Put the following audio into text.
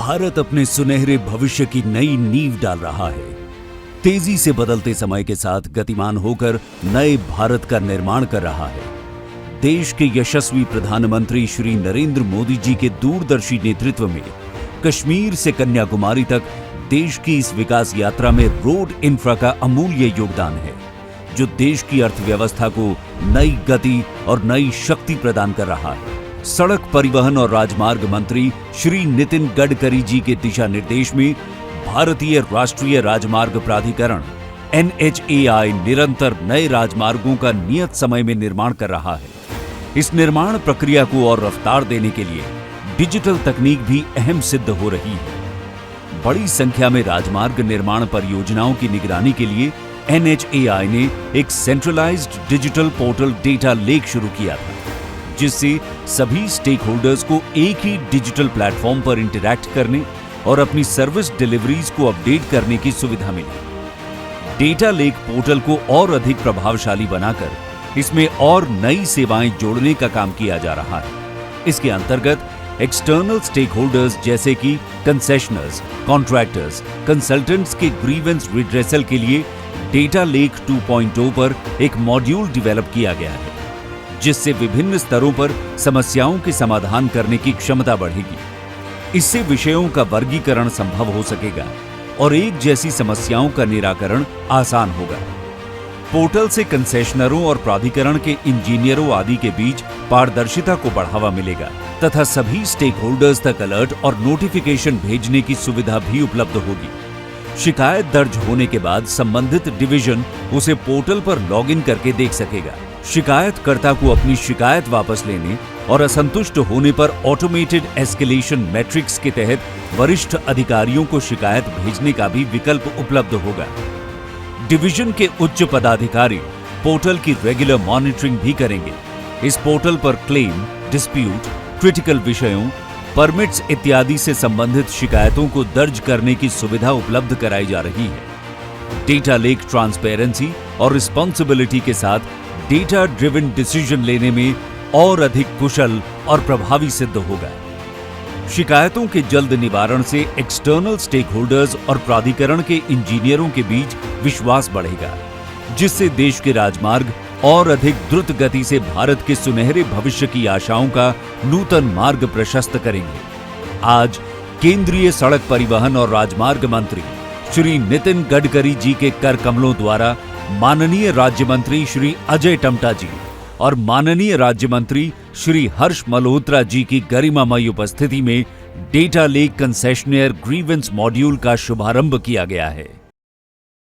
भारत अपने सुनहरे भविष्य की नई नींव डाल रहा है। तेजी से बदलते समय के साथ गतिमान होकर नए भारत का निर्माण कर रहा है। देश के यशस्वी प्रधानमंत्री श्री नरेंद्र मोदी जी के दूरदर्शी नेतृत्व में कश्मीर से कन्याकुमारी तक देश की इस विकास यात्रा में रोड इंफ्रा का अमूल्य योगदान है, जो देश की अर्थव्यवस्था को नई गति और नई शक्ति प्रदान कर रहा है। सड़क परिवहन और राजमार्ग मंत्री श्री नितिन गडकरी जी के दिशा निर्देश में भारतीय राष्ट्रीय राजमार्ग प्राधिकरण NHAI निरंतर नए राजमार्गों का नियत समय में निर्माण कर रहा है। इस निर्माण प्रक्रिया को और रफ्तार देने के लिए डिजिटल तकनीक भी अहम सिद्ध हो रही है। बड़ी संख्या में राजमार्ग निर्माण परियोजनाओं की निगरानी के लिए NHAI ने एक centralised digital portal data lake शुरू किया था, जिससे सभी स्टेक होल्डर्स को एक ही डिजिटल प्लेटफॉर्म पर इंटरैक्ट करने और अपनी सर्विस डिलीवरीज को अपडेट करने की सुविधा मिली। डेटा लेक पोर्टल को और अधिक प्रभावशाली बनाकर इसमें और नई सेवाएं जोड़ने का काम किया जा रहा है। इसके अंतर्गत एक्सटर्नल स्टेक होल्डर्स जैसे कि कंसेशनर्स, कॉन्ट्रैक्टर्स, कंसल्टेंट्स के ग्रीवेंस रिड्रेसल के लिए डेटा लेक 2.0 पर एक मॉड्यूल डेवलप किया गया है, जिससे विभिन्न स्तरों पर समस्याओं के समाधान करने की क्षमता बढ़ेगी। इससे विषयों का वर्गीकरण संभव हो सकेगा और एक जैसी समस्याओं का निराकरण आसान होगा। पोर्टल से कंसेशनरों और प्राधिकरण के इंजीनियरों आदि के बीच पारदर्शिता को बढ़ावा मिलेगा तथा सभी स्टेक होल्डर्स तक अलर्ट और नोटिफिकेशन भेजने की सुविधा भी उपलब्ध होगी। शिकायत दर्ज होने के बाद संबंधित डिवीजन उसे पोर्टल पर लॉगिन करके देख सकेगा। शिकायतकर्ता को अपनी शिकायत वापस लेने और असंतुष्ट होने पर ऑटोमेटेड एस्केलेशन मैट्रिक्स के तहत वरिष्ठ अधिकारियों को शिकायत भेजने का भी विकल्प उपलब्ध होगा। डिवीजन के उच्च पदाधिकारी पोर्टल की रेगुलर मॉनिटरिंग भी करेंगे। इस पोर्टल पर क्लेम, डिस्प्यूट, क्रिटिकल विषयों, परमिट्स इत्यादि से संबंधित शिकायतों को दर्ज करने की सुविधा उपलब्ध कराई जा रही है। डेटा लेक ट्रांसपेरेंसी और रिस्पॉन्सिबिलिटी के साथ डेटा ड्रिवन डिसीजन लेने में और अधिक कुशल और प्रभावी सिद्ध होगा। शिकायतों के जल्द निवारण से एक्सटर्नल स्टेक होल्डर्स और प्राधिकरण के इंजीनियरों के बीच विश्वास बढ़ेगा, जिससे देश के राजमार्ग और अधिक द्रुत गति से भारत के सुनहरे भविष्य की आशाओं का नूतन मार्ग प्रशस्त करेंगे। आज केंद्रीय सड़क परिवहन और राजमार्ग मंत्री श्री नितिन गडकरी जी के कर कमलों द्वारा माननीय राज्य मंत्री श्री अजय टम्टा जी और माननीय राज्य मंत्री श्री हर्ष मल्होत्रा जी की गरिमामयी उपस्थिति में data lake concessionaire grievance module का शुभारंभ किया गया है।